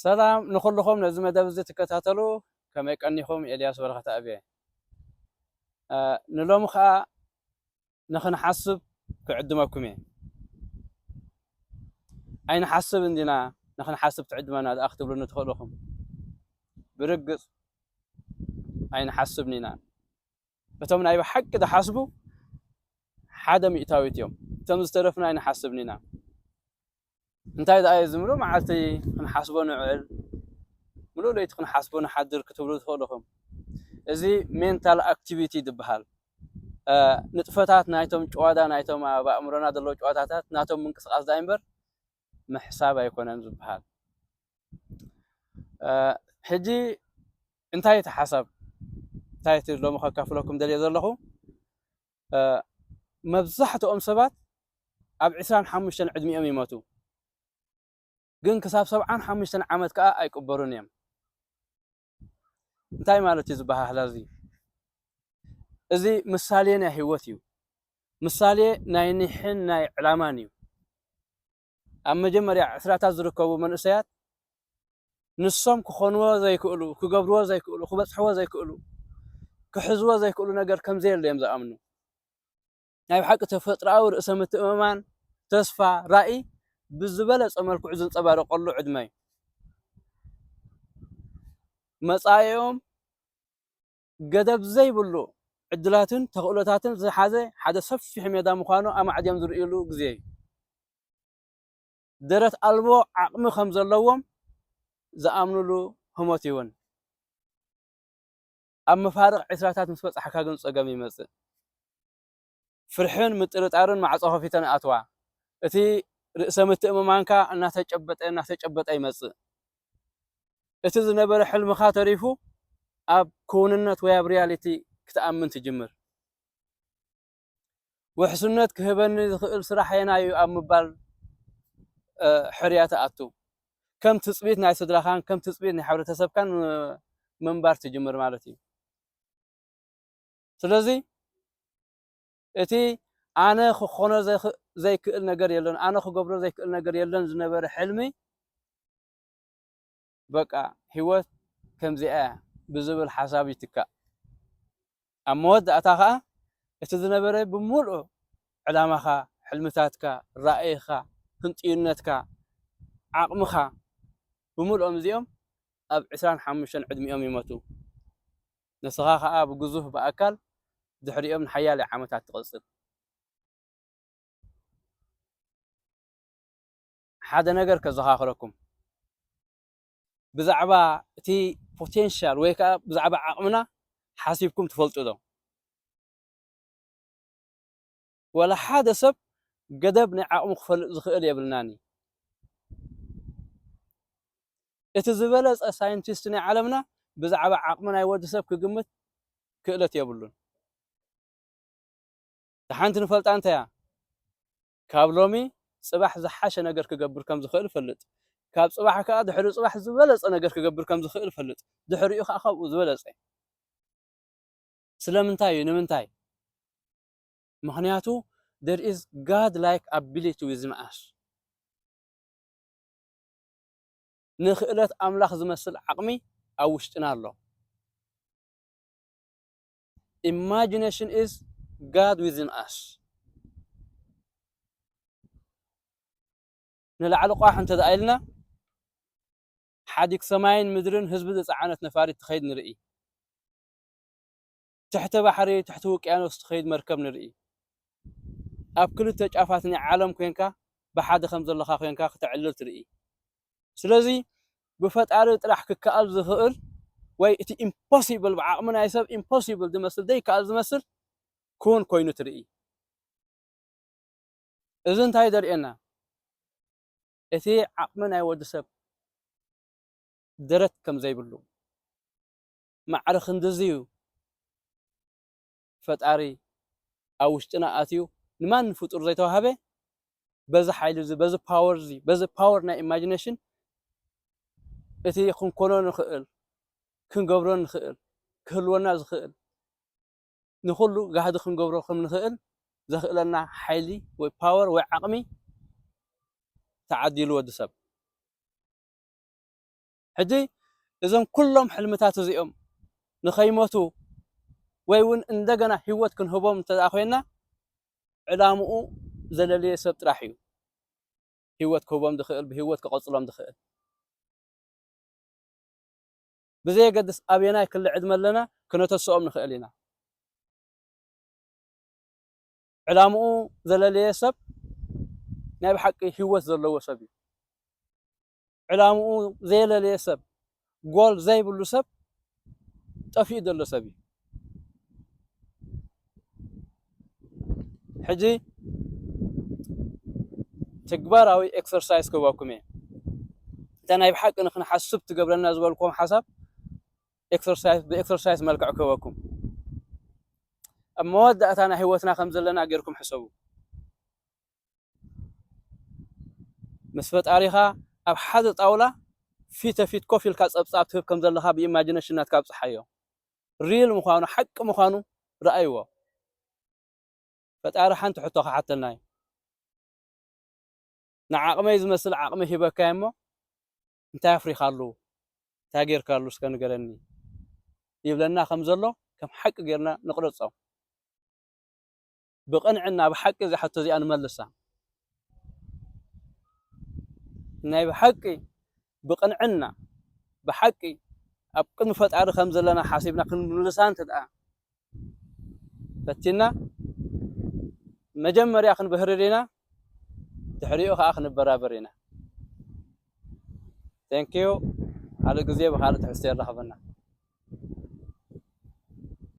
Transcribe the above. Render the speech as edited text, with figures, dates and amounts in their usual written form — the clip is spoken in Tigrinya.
ሰላም ንኹልኹም ነዚ መደብ እዚ ትከታተሉ ከመይ ቀኒኹም ኤልያስ በረኸት ኣብየ ንሎሚ ከዓ ንኽንሓስብ ክዕድመኩም እየ ኣይንሓስብ እንዲና ንኽንሓስብ ትዕድመና ድኣ ክትብሉኒ ትኽእሉ ኢኹም ብርግፅ ኣይንሓስብኒ ኢና እቶም ናይ ብሓቂ ዝሓስቡ ሓደ ሚእታዊት እዮም እቶም ዝተረፍና ኣይንሓስብኒ ኢና እንታይ ደኣ እዩ ዝምሉ መዓልቲ ክንሓስቦ ንውዕል ምሉእ ለይቲ ክንሓስቦ ንሓድር ክትብሉ ትኽእሉ ኢኹም እዚ ሜንታል ኣክቲቪቲ ዝበሃል ንጥፈታት ናይቶም ጨዋዳ ናይቶም ኣብ ኣእምሮና ዘለዉ ጨዋታታት ናቶም ምንቅስቓስ ዳ እምበር ምሕሳብ ኣይኮነን ዝበሃል ሕጂ እንታይ ተሓሳብ እንታይ ሎሚ ከካፍለኩም ደልየ ዘለኹ መብዛሕትኦም ሰባት ኣብ 25 ዕድሚኦም ይሞቱ ግን ክሳብ 75 ዓመት ከዓ ኣይቅበሩን እዮም እንታይ ማለት እዩ ዝበሃል እዚ እዚ ምሳሌ ናይ ህይወት እዩ ምሳሌ ናይ ኒሕን ናይ ዕላማን እዩ ኣብ መጀመርያ ዕስራታት ዝርከቡ መንእሰያት ንሶም ክኾንዎ ዘይክእሉ ክገብርዎ ዘይክእሉ ክበፅሕዎ ዘይክእሉ ክሕዝዎ ዘይክእሉ ነገር ከምዘየለ እዮም ዝኣምኑ ናይ ብሓቂ ተፈጥሮኣዊ ርእሰ ምትእምማን ተስፋ ራእይ ብዝበለፀ መልክዑ ዝንፀባረቀሉ ዕድመ እዩ መጻኢኦም ገደብ ዘይብሉ ዕድላትን ተኽእሎታትን ዝሓዘ ሓደ ሰፊሕ ሜዳ ምዃኑ ኣማዕድዮም ዝርእይሉ ግዜ እዩ ደረት ኣልቦ ዓቕሚ ከም ዘለዎም ዝኣምንሉ ህሞት እውን ኣብ መፋርቕ ዕስራታት ምስ በፅሓካ ግን ፀገም ይመፅእ ፍርሕን ምጥርጣርን ማዕፆ ከፊተን ኣትዋ እቲ ርእሰ ምትእምማንካ እናተጨበጠ ይመፅእ እቲ ዝነበረ ሕልምኻ ተሪፉ ኣብ ክውንነት ወይ ኣብ ሪያሊቲ ክትኣምን ትጅምር ውሕስነት ክህበኒ ዝኽእል ስራሕ የና እዩ ኣብ ምባል ሕርያ ተኣቱ ከም ትፅቢት ናይ ስድራኻን ከም ትፅቢት ናይ ሕብረተሰብካን ምንባር ትጅምር ማለት እዩ ስለዚ እቲ ኣነ ክኾኖ ዘይክእል ነገር የለን ኣነ ክገብሮ ዘይክእል ነገር የለን ዝነበረ ሕልሚ በቃ ህይወት ከምዚኣ ብዝብል ሓሳብ ይትካእ ኣብ መወዳእታ ከዓ እቲ ዝነበረ ብምሉእ ዕላማኻ ሕልምታትካ ራእይኻ ህንጥዩነትካ ዓቕምኻ ብምሉኦም እዚኦም ኣብ 25 ዕድሚኦም ይሞቱ ንስኻ ከዓ ብግዙፍ ብኣካል ድሕሪኦም ንሓያለ ዓመታት ትቕፅል ሓደ ነገር ከዘኻኽረኩም ብዛዕባ እቲ ፖቴንሻል ወይ ከዓ ብዛዕባ ዓቕምና ሓሲብኩም ትፈልጡ ዶ ወላ ሓደ ሰብ ገደብ ናይ ዓቕሙ ክፈልጥ ዝኽእል የብልናኒ እቲ ዝበለፀ ሳይንቲስት ናይ ዓለምና ብዛዕባ ዓቕሚ ናይ ወዲ ሰብ ክግምት ክእለት የብሉን ሓንቲ ንፈልጣ እንተያ ካብ ሎሚ ፅባሕ ዝሓሸ ነገር ክገብር ከም ዝኽእል ፈልጥ ካብ ፅባሕ ከዓ ድሕሪ ፅባሕ ዝበለፀ ነገር ክገብር ከም ዝኽእል ፈልጥ ድሕሪኡ ከዓ ካብኡ ዝበለፀ ስለምንታይ እዩ ንምንታይ ምክንያቱ there is god like ability within us ንኽእለት ኣምላኽ ዝመስል ዓቕሚ ኣብ ውሽጥና ኣሎ imagination is god within us ንላዕሊ ቋሕ እንተደኣይልና ሓዲግ ሰማይን ምድርን ህዝቢ ዝፀዓነት ነፋሪት ትኸይድ ንርኢ ትሕቲ ባሕሪ ትሕቲ ውቅያኖስ ትኸይድ መርከብ ንርኢ ኣብ ክልተ ጫፋት ናይ ዓለም ኮንካ ብሓደ ከም ዘለኻ ኮንካ ክትዕልል ትርኢ ስለዚ ብፈጣሪ ጥራሕ ክከኣል ዝኽእል ወይ እቲ ኢምፖሲብል ብዓቕሚ ናይ ሰብ ኢምፖሲብል ዝመስል ዘይከኣል ዝመስል ክውን ኮይኑ ትርኢ እዚ እንታይ ዘርእየና እቲ ዓቕሚ ናይ ወዲ ሰብ ደረት ከም ዘይብሉ ማዕረ ክንድዝዩ ፈጣሪ ኣብ ውሽጥና ኣትዩ ንማን ፍጡር ዘይተዋሃበ በዚ ሓይሊ እዚ በዚ ፓወር እዚ በዚ ፓወር ናይ ኢማጂኔሽን እቲ ክንኮኖ ንኽእል ክንገብሮ ንኽእል ክህልወና ዝኽእል ንኹሉ ጋህዲ ክንገብሮ ከም ንኽእል ዘኽእለና ሓይሊ ወይ ፓወር ወይ ዓቕሚ ተዓዲሉ ወዲ ሰብ ሕጂ እዞም ኩሎም ሕልምታት እዚኦም ንኸይሞቱ ወይ እውን እንደገና ህይወት ክንህቦም እንተኾይና ዕላምኡ ዘለለየ ሰብ ጥራሕ እዩ ህይወት ክህቦም ዝኽእል ብህይወት ክቐፅሎም ዝኽእል ብዘየገድስ ኣብየናይ ክልዕድመ ኣለና ክነተስኦም ንኽእል ኢና ዕላምኡ ዘለለየ ሰብ ናይ ብሓቂ ህይወት ዘለዎ ሰብ እዩ ዕላምኡ ዘየለለየ ሰብ ጎል ዘይብሉ ሰብ ጠፊኡ ዘሎ ሰብ እዩ ሕጂ ተግባራዊ ኤክሰርሳይዝ ክህበኩም እየ እንታ ናይ ብሓቂ ንክንሓስብ ትገብረና ዝበልኩም ሓሳብ ብኤክሰርሳይዝ መልክዕ ክህበኩም ኣብ መወዳእታ ናይ ህይወትና ከም ዘለና ጌርኩም ሕሰቡ ምስ ፈጣሪኻ ኣብ ሓደ ጣውላ ፊት ፊት ኮፍ ኢልካ ፀብፃብ ትህብ ከም ዘለካ ብኢማጂኔሽን ናትካ ኣብፅሓዮ ሪል ምዃኑ ሓቂ ምዃኑ ረኣይዎ ፈጣሪ ሓንቲ ሕቶ ክሓተልና እዩ ንዓቕመይ ዝመስል ዓቕሚ ሂበካ እሞ እንታይ ኣፍሪኻሉ እንታይ ጌርካሉ እስከ ንገረኒ ይብለና ከም ዘሎ ከም ሓቂ ጌርና ንቕረፆ ብቕንዕና ብሓቂ እዚ ሕቶ እዚኣ ንመልሳ ናይ ብሓቂ ብቕንዕና ብሓቂ ኣብ ቅድሚ ፈጣሪ ከም ዘለና ሓሲብና ክንምልሳ እንተደኣ ፈቲና መጀመርያ ክንበህርር ኢና ድሕሪኡ ከዓ ክንበራበር ኢና ቴንኪዩ ካልእ ግዜ ብካልእ ትሕዝቶ ይረኸበና